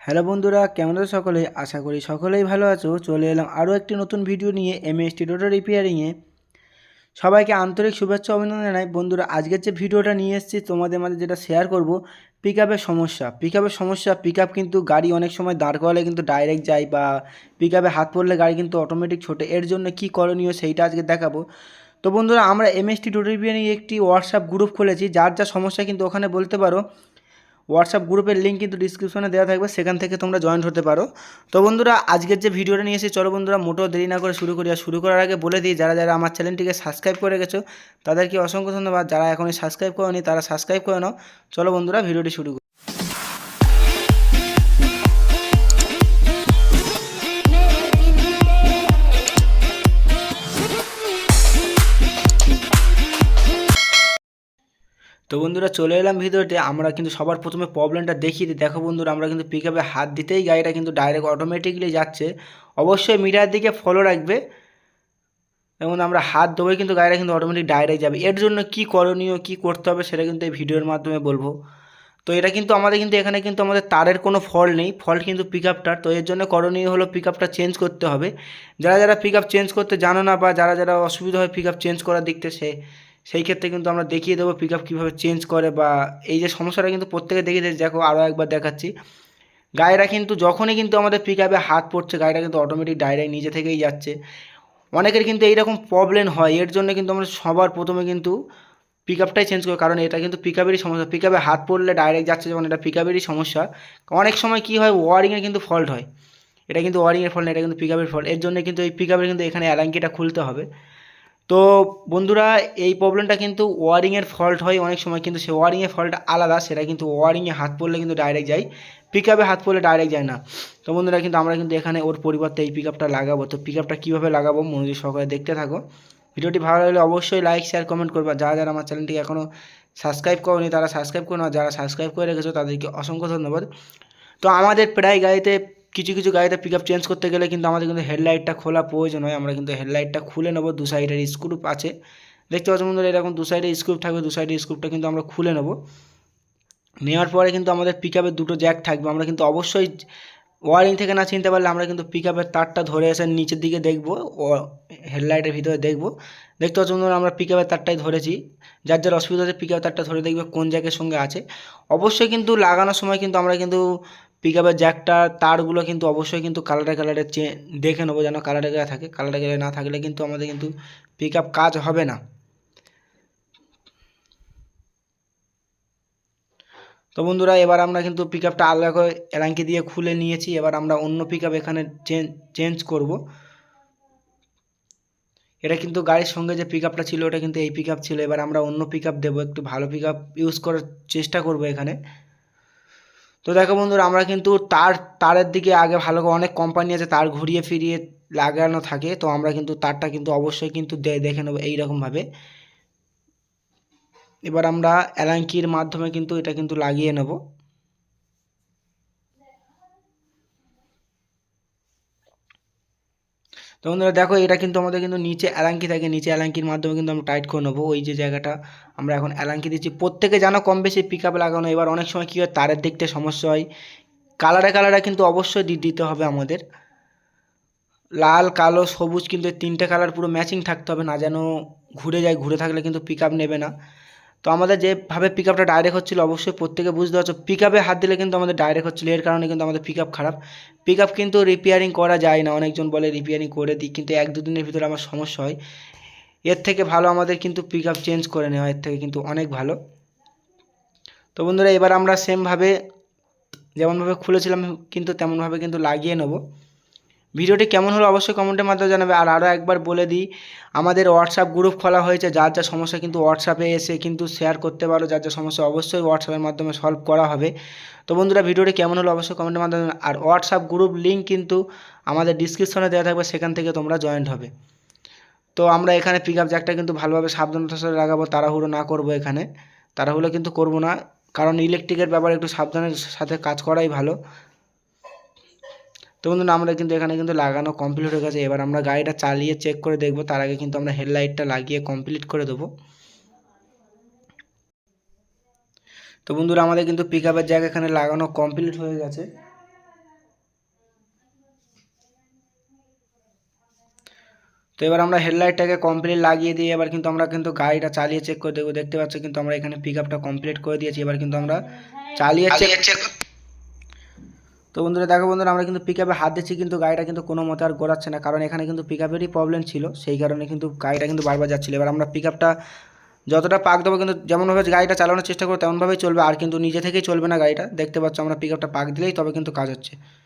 Hello বন্ধুরা, কেমন আছো সকলে? আশা করি সকলেই ভালো আছো। চলে এলাম আরও একটি নতুন ভিডিও নিয়ে এমএসটি টোটো রিপেয়ারিংয়ে। সবাইকে আন্তরিক শুভেচ্ছা অভিনন্দন জানাই। বন্ধুরা, আজকের যে ভিডিওটা নিয়ে এসেছি তোমাদের মাঝে যেটা শেয়ার করব, পিকআপের সমস্যা। পিকআপ কিন্তু গাড়ি অনেক সময় দাঁড় করালে কিন্তু ডাইরেক্ট যায়, বা পিকআপে হাত পড়লে গাড়ি কিন্তু অটোমেটিক ছোটে। এর জন্য কি করণীয় সেইটা আজকে দেখাবো। তো বন্ধুরা, আমরা এমএসটি টোটো রিপেয়ারিং একটি হোয়াটসঅ্যাপ গ্রুপ খুলেছি। যার যা সমস্যা কিন্তু ওখানে বলতে পারো। হোয়াটসঅ্যাপ গ্রুপের লিঙ্ক কিন্তু ডিসক্রিপশনে দেওয়া থাকবে, সেখান থেকে তোমরা জয়েন হতে পারো। তো বন্ধুরা, আজকের যে ভিডিওটা নিয়ে এসেছি, চলো বন্ধুরা মোটেও দেরি না করে শুরু করি। আর শুরু করার আগে বলে দিই, যারা যারা আমার চ্যানেলটিকে সাবস্ক্রাইব করে গেছো তাদেরকে অসংখ্য ধন্যবাদ। যারা এখনই সাবস্ক্রাইব করেনি তারা সাবস্ক্রাইব করে নাও। চলো বন্ধুরা, ভিডিওটি শুরু করি। তো বন্ধুরা, চলে এলাম ভিডিওতে। আমরা কিন্তু সবার প্রথমে প্রবলেমটা দেখিয়ে দিই। দেখো বন্ধুরা, আমরা কিন্তু পিকআপে হাত দিতেই গাড়িটা কিন্তু ডাইরেক্ট অটোমেটিকলি যাচ্ছে। অবশ্যই মিটার দিকে ফলো রাখবে, এবং আমরা হাত দেবো কিন্তু গাড়িটা কিন্তু অটোমেটিক ডাইরেক্ট যাবে। এর জন্য কি করণীয়, কি করতে হবে সেটা কিন্তু এই ভিডিওর মাধ্যমে বলবো। তো এটা কিন্তু আমাদের কিন্তু এখানে কিন্তু আমাদের তারের কোনো ফল্ট নেই, ফল্ট কিন্তু পিকআপটার। তো এর জন্য করণীয় হলো পিকআপটা চেঞ্জ করতে হবে। যারা যারা পিকআপ চেঞ্জ করতে জানো না, বা যারা যারা অসুবিধা হয় পিকআপ চেঞ্জ করার দিক থেকে, সেই ক্ষেত্রে কিন্তু আমরা দেখিয়ে দেবো পিকআপ কীভাবে চেঞ্জ করে। বা এই যে সমস্যাটা কিন্তু প্রত্যেকে দেখিয়ে দিয়েছে, দেখো আরও একবার দেখাচ্ছি। গাড়িটা কিন্তু যখনই কিন্তু আমাদের পিকআপে হাত পড়ছে, গাড়িটা কিন্তু অটোমেটিক ডাইরেক্ট নিজে থেকেই যাচ্ছে। অনেকের কিন্তু এইরকম প্রবলেম হয়। এর জন্য কিন্তু আমরা সবার প্রথমে কিন্তু পিকআপটাই চেঞ্জ করি, কারণ এটা কিন্তু পিকআপেরই সমস্যা। পিকআপে হাত পড়লে ডাইরেক্ট যাচ্ছে যখন, এটা পিকআপেরই সমস্যা। অনেক সময় কি হয়, ওয়ারিংয়ের কিন্তু ফল্ট হয়। এটা কিন্তু ওয়ারিংয়ের ফল্ট না, এটা কিন্তু পিকআপের ফল্ট। এর জন্য কিন্তু এই পিকআপের কিন্তু এখানে অ্যালাঙ্কিটা খুলতে হবে। তো বন্ধুরা, এই প্রবলেমটা কিন্তু ওয়ারিংয়ের ফল্ট হয় অনেক সময়, কিন্তু সে ওয়ারিংয়ের ফল্ট আলাদা। সেটা কিন্তু ওয়ারিংয়ে হাত পড়লে কিন্তু ডাইরেক্ট যায়, পিকআপে হাত পড়লে ডাইরেক্ট যায় না। তো বন্ধুরা, কিন্তু আমরা কিন্তু এখানে ওর পরিবর্তে এই পিকআপটা লাগাবো। তো পিকআপটা কীভাবে লাগাবো মনোযোগ সহকারে দেখতে থাকো। ভিডিওটি ভালো লাগলে অবশ্যই লাইক, শেয়ার, কমেন্ট করবা। যারা যারা আমার চ্যানেলটিকে এখনও সাবস্ক্রাইব করোনি তারা সাবস্ক্রাইব করে নাও, যারা সাবস্ক্রাইব করে রেখেছো তাদেরকে অসংখ্য ধন্যবাদ। তো আমাদের প্রায় গাড়িতে, কিছু কিছু গাড়িতে পিকআপ চেঞ্জ করতে গেলে কিন্তু আমাদের কিন্তু হেডলাইটটা খোলা প্রয়োজন হয়। আমরা কিন্তু হেডলাইটটা খুলে নেবো। দু সাইডের স্ক্রু আছে, দেখতে পাচ্ছ বন্ধুরা, এরকম দু সাইডে স্ক্রু থাকবে। দু সাইডের স্ক্রুটা কিন্তু আমরা খুলে নেবো। নেওয়ার পরে কিন্তু আমাদের পিকআপের দুটো জ্যাক থাকবে। আমরা কিন্তু অবশ্যই ওয়ারিং থেকে না চিনতে পারলে আমরা কিন্তু পিকআপের তারটা ধরে এসে নিচের দিকে দেখবো, ও হেডলাইটের ভিতরে দেখবো। দেখতে পাচ্ছ বন্ধুরা, আমরা পিকআপের তারটাই ধরেছি। যার যার অসুবিধা আছে পিকআপের তারটা ধরে দেখবে কোন জ্যাকের সঙ্গে আছে। অবশ্যই কিন্তু লাগানোর সময় কিন্তু আমরা কিন্তু পিকআপের জ্যাকটা, তারগুলো কিন্তু অবশ্যই কিন্তু কালারে কালারে দেখে নেবো, যেন কালারে কালারে থাকে। কালারে কালারে না থাকলে কিন্তু আমাদের কিন্তু পিকআপ কাজ হবে না। তো বন্ধুরা, এবার আমরা কিন্তু পিকআপটা আলাদা করে এলাঙ্কি দিয়ে খুলে নিয়েছি। এবার আমরা অন্য পিকআপ এখানে চেঞ্জ করব। এটা কিন্তু গাড়ির সঙ্গে যে পিকআপটা ছিল ওটা কিন্তু এই পিকআপ ছিল। এবার আমরা অন্য পিকআপ দেবো, একটু ভালো পিকআপ ইউজ করার চেষ্টা করব এখানে। তো দেখো বন্ধুরা, আমরা কিন্তু তারের দিকে আগে ভালো করে, অনেক কোম্পানি আছে তার ঘুরিয়ে ফিরিয়ে লাগানো থাকে। তো আমরা কিন্তু তারটা কিন্তু অবশ্যই কিন্তু দেখে নেবো এইরকমভাবে। এবার আমরা এলাঙ্কির মাধ্যমে কিন্তু এটা কিন্তু লাগিয়ে নেব। তো বন্ধুরা দেখো, এটা কিন্তু আমাদের কিন্তু নিচে অ্যালাঙ্কি থাকে, নিচে অ্যালাঙ্কির মাধ্যমে কিন্তু আমরা টাইট করে নেবো। ওই যে জায়গাটা আমরা এখন অ্যালাঙ্কি দিচ্ছি, প্রত্যেকে জানো কম বেশি পিকআপ লাগানো। এবার অনেক সময় কী হয়, তারের দিকতে সমস্যা হয়। কালারে কালারে কিন্তু অবশ্যই দিতে হবে আমাদের। লাল, কালো, সবুজ, কিন্তু এই তিনটে কালার পুরো ম্যাচিং থাকতে হবে, না যেন ঘুরে যায়। ঘুরে থাকলে কিন্তু পিকআপ নেবে না। তো আমাদের যেভাবে পিকআপটা ডাইরেক্ট হচ্ছিলো, অবশ্যই প্রত্যেকে বুঝতে পারছো, পিকআপে হাত দিলে কিন্তু আমাদের ডাইরেক্ট হচ্ছিলো। এর কারণে কিন্তু আমাদের পিকআপ খারাপ। পিকআপ কিন্তু রিপেয়ারিং করা যায় না। অনেকজন বলে রিপেয়ারিং করে দিই, কিন্তু এক দু দিনের ভিতরে আমার সমস্যা হয়। এর থেকে ভালো আমাদের কিন্তু পিকআপ চেঞ্জ করে নেওয়া, এর থেকে কিন্তু অনেক ভালো। তো বন্ধুরা, এবার আমরা সেমভাবে যেমনভাবে খুলেছিলাম কিন্তু তেমনভাবে কিন্তু লাগিয়ে নেব। ভিডিওটি কেমন হলো অবশ্যই কমেন্টের মাধ্যমে জানাবে। আর আরও একবার বলে দিই, আমাদের হোয়াটসঅ্যাপ গ্রুপ খোলা হয়েছে। যার যা সমস্যা কিন্তু হোয়াটসঅ্যাপে এসে কিন্তু শেয়ার করতে পারো। যার যা সমস্যা অবশ্যই হোয়াটসঅ্যাপের মাধ্যমে সলভ করা হবে। তো বন্ধুরা, ভিডিওটি কেমন হলো অবশ্যই কমেন্টের মাধ্যমে। আর হোয়াটসঅ্যাপ গ্রুপ লিঙ্ক কিন্তু আমাদের ডিসক্রিপশনে দেওয়া থাকবে, সেখান থেকে তোমরা জয়েন্ট হবে। তো আমরা এখানে পিকআপ জ্যাকটা কিন্তু ভালোভাবে সাবধানতার সাথে লাগাবো, তাড়াহুড়ো না করবো এখানে। তাড়াহুড়ো কিন্তু করবো না, কারণ ইলেকট্রিকের ব্যাপারে একটু সাবধানের সাথে কাজ করাই ভালো। তো বন্ধুরা, আমরা কিন্তু এখানে কিন্তু লাগানো কমপ্লিট হয়ে গেছে। এবার আমরা গাড়িটা চালিয়ে চেক করে দেখবো, তার আগে কিন্তু আমরা হেডলাইটটা লাগিয়ে কমপ্লিট করে দেবো। তো বন্ধুরা, আমাদের কিন্তু পিকআপের জায়গা এখানে লাগানো কমপ্লিট হয়ে গেছে। তো এবার আমরা হেডলাইটটাকে কমপ্লিট লাগিয়ে দিয়ে এবার কিন্তু আমরা কিন্তু গাড়িটা চালিয়ে চেক করে দেখবো। দেখতে পাচ্ছ কিন্তু আমরা এখানে পিক আপটা কমপ্লিট করে দিয়েছি। এবার কিন্তু আমরা চালিয়ে চেক। তো বন্ধুরা দেখো বন্ধুরা, আমরা কিন্তু পিক আপে হাত দিচ্ছি কিন্তু গাড়িটা কিন্তু কোনো মতে আর গড়াচ্ছে না, কারণ এখানে কিন্তু পিক আপেরই প্রবলেম ছিল, সেই কারণে কিন্তু গাড়িটা কিন্তু বারবার যাচ্ছিলো। এবার আমরা পিক আপটা যতটা পাক দেবো কিন্তু যেমনভাবে গাড়িটা চালানোর চেষ্টা করবো তেমনভাবেই চলবে, আর কিন্তু নিজে থেকেই চলবে না গাড়িটা। দেখতে পাচ্ছ আমরা পিক আপটা পাক দিলেই তবে কিন্তু কাজ হচ্ছে।